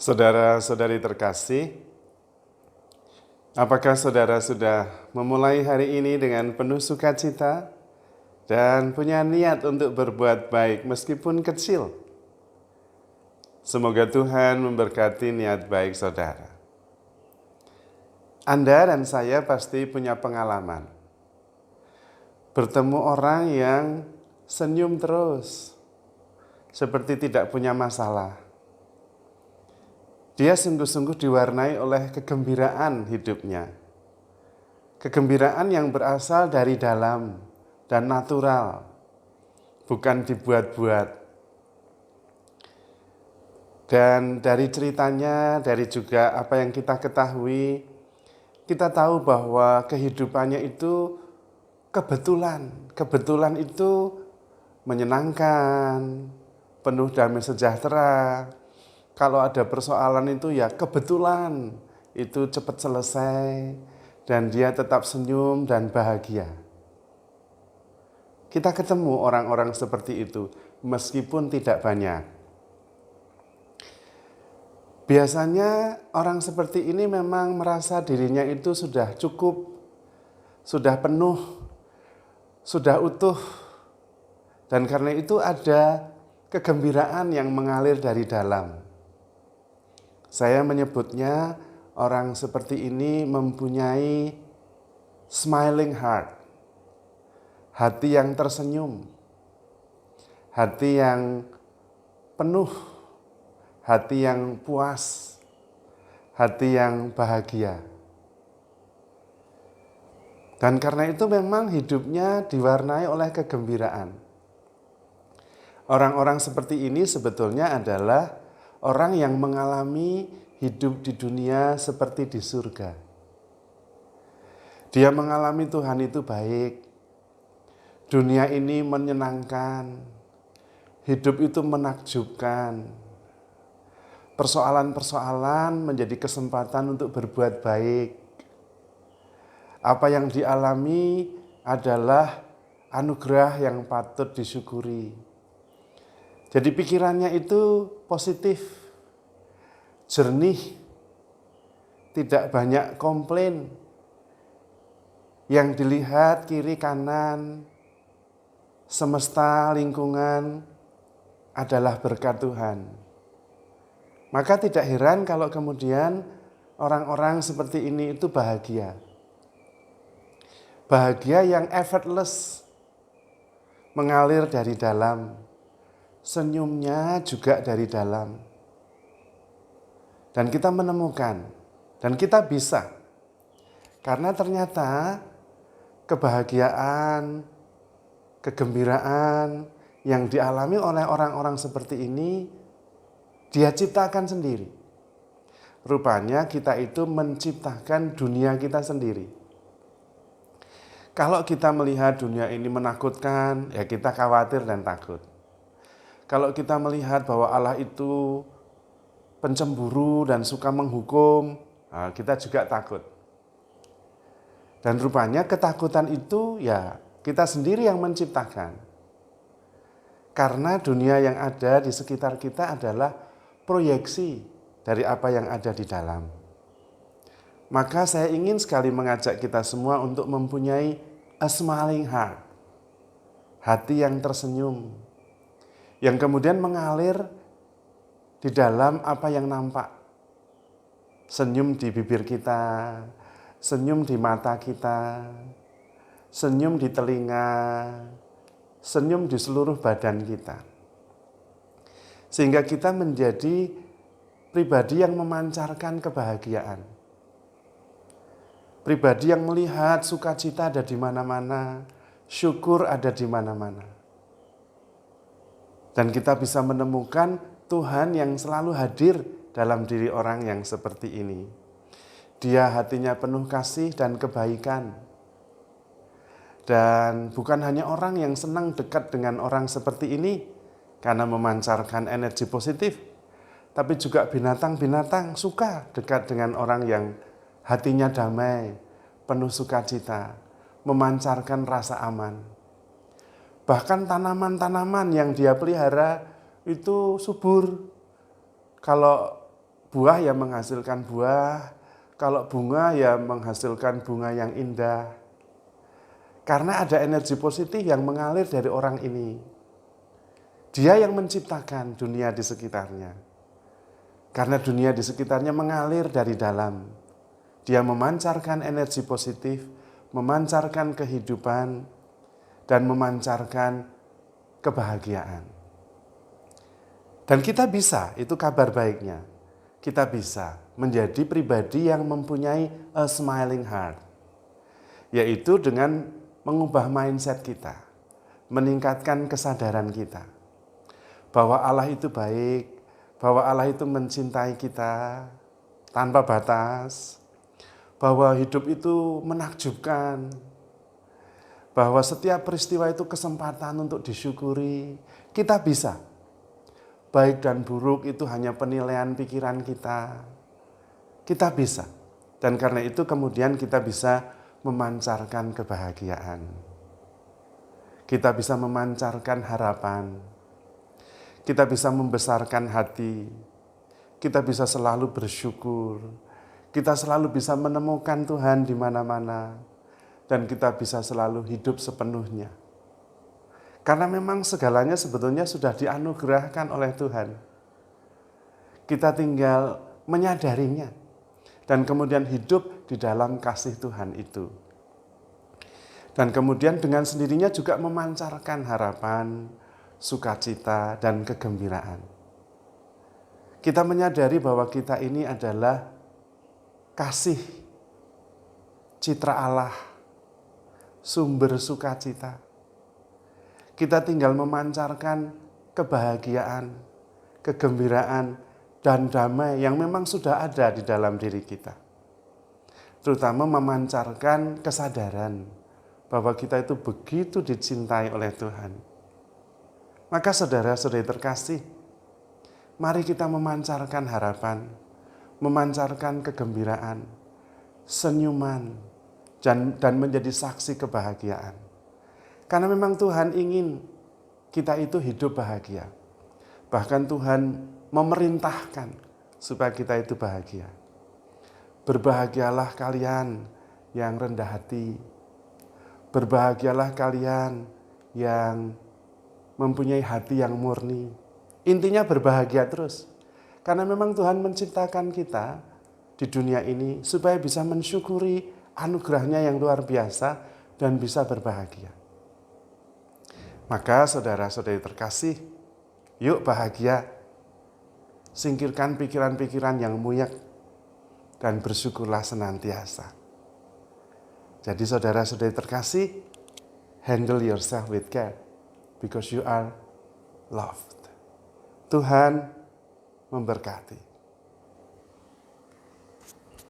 Saudara-saudari terkasih, apakah saudara sudah memulai hari ini dengan penuh sukacita dan punya niat untuk berbuat baik meskipun kecil? Semoga Tuhan memberkati niat baik saudara. Anda dan saya pasti punya pengalaman bertemu orang yang senyum terus, seperti tidak punya masalah. Dia sungguh-sungguh diwarnai oleh kegembiraan hidupnya. Kegembiraan yang berasal dari dalam dan natural, bukan dibuat-buat. Dan dari ceritanya, dari juga apa yang kita ketahui, kita tahu bahwa kehidupannya itu kebetulan. Kebetulan itu menyenangkan, penuh damai sejahtera. Kalau ada persoalan itu ya kebetulan itu cepat selesai dan dia tetap senyum dan bahagia. Kita ketemu orang-orang seperti itu meskipun tidak banyak. Biasanya orang seperti ini memang merasa dirinya itu sudah cukup, sudah penuh, sudah utuh. Dan karena itu ada kegembiraan yang mengalir dari dalam. Saya menyebutnya orang seperti ini mempunyai smiling heart. Hati yang tersenyum. Hati yang penuh. Hati yang puas. Hati yang bahagia. Dan karena itu memang hidupnya diwarnai oleh kegembiraan. Orang-orang seperti ini sebetulnya adalah orang yang mengalami hidup di dunia seperti di surga. Dia mengalami Tuhan itu baik. Dunia ini menyenangkan. Hidup itu menakjubkan. Persoalan-persoalan menjadi kesempatan untuk berbuat baik. Apa yang dialami adalah anugerah yang patut disyukuri. Jadi pikirannya itu positif, jernih, tidak banyak komplain. Yang dilihat kiri kanan, semesta lingkungan adalah berkat Tuhan. Maka tidak heran kalau kemudian orang-orang seperti ini itu bahagia. Bahagia yang effortless, mengalir dari dalam. Senyumnya juga dari dalam. Dan kita menemukan, dan kita bisa. Karena ternyata kebahagiaan, kegembiraan yang dialami oleh orang-orang seperti ini, dia ciptakan sendiri. Rupanya kita itu menciptakan dunia kita sendiri. Kalau kita melihat dunia ini menakutkan, ya kita khawatir dan takut. Kalau kita melihat bahwa Allah itu pencemburu dan suka menghukum, kita juga takut. Dan rupanya ketakutan itu ya kita sendiri yang menciptakan. Karena dunia yang ada di sekitar kita adalah proyeksi dari apa yang ada di dalam. Maka saya ingin sekali mengajak kita semua untuk mempunyai a smiling heart. Hati yang tersenyum. Yang kemudian mengalir di dalam apa yang nampak. Senyum di bibir kita, senyum di mata kita, senyum di telinga, senyum di seluruh badan kita. Sehingga kita menjadi pribadi yang memancarkan kebahagiaan. Pribadi yang melihat sukacita ada di mana-mana, syukur ada di mana-mana. Dan kita bisa menemukan Tuhan yang selalu hadir dalam diri orang yang seperti ini. Dia hatinya penuh kasih dan kebaikan. Dan bukan hanya orang yang senang dekat dengan orang seperti ini karena memancarkan energi positif, tapi juga binatang-binatang suka dekat dengan orang yang hatinya damai, penuh sukacita, memancarkan rasa aman. Bahkan tanaman-tanaman yang dia pelihara itu subur. Kalau buah ya menghasilkan buah, kalau bunga ya menghasilkan bunga yang indah. Karena ada energi positif yang mengalir dari orang ini. Dia yang menciptakan dunia di sekitarnya. Karena dunia di sekitarnya mengalir dari dalam. Dia memancarkan energi positif, memancarkan kehidupan, dan memancarkan kebahagiaan. Dan kita bisa, itu kabar baiknya. Kita bisa menjadi pribadi yang mempunyai a smiling heart. Yaitu dengan mengubah mindset kita, meningkatkan kesadaran kita. Bahwa Allah itu baik, bahwa Allah itu mencintai kita tanpa batas, bahwa hidup itu menakjubkan, bahwa setiap peristiwa itu kesempatan untuk disyukuri. Kita bisa. Baik dan buruk itu hanya penilaian pikiran kita. Kita bisa. Dan karena itu kemudian kita bisa memancarkan kebahagiaan. Kita bisa memancarkan harapan. Kita bisa membesarkan hati. Kita bisa selalu bersyukur. Kita selalu bisa menemukan Tuhan di mana-mana. Dan kita bisa selalu hidup sepenuhnya. Karena memang segalanya sebetulnya sudah dianugerahkan oleh Tuhan. Kita tinggal menyadarinya. Dan kemudian hidup di dalam kasih Tuhan itu. Dan kemudian dengan sendirinya juga memancarkan harapan, sukacita, dan kegembiraan. Kita menyadari bahwa kita ini adalah kasih, citra Allah, sumber sukacita. Kita tinggal memancarkan kebahagiaan, kegembiraan, dan damai yang memang sudah ada di dalam diri kita. Terutama memancarkan kesadaran bahwa kita itu begitu dicintai oleh Tuhan. Maka saudara-saudari terkasih, mari kita memancarkan harapan, memancarkan kegembiraan, senyuman, dan menjadi saksi kebahagiaan. Karena memang Tuhan ingin kita itu hidup bahagia. Bahkan Tuhan memerintahkan supaya kita itu bahagia. Berbahagialah kalian yang rendah hati. Berbahagialah kalian yang mempunyai hati yang murni. Intinya berbahagia terus. Karena memang Tuhan menciptakan kita di dunia ini supaya bisa mensyukuri anugerahnya yang luar biasa dan bisa berbahagia. Maka saudara-saudari terkasih, yuk bahagia. Singkirkan pikiran-pikiran yang muyak dan bersyukurlah senantiasa. Jadi saudara-saudari terkasih, handle yourself with care because you are loved. Tuhan memberkati.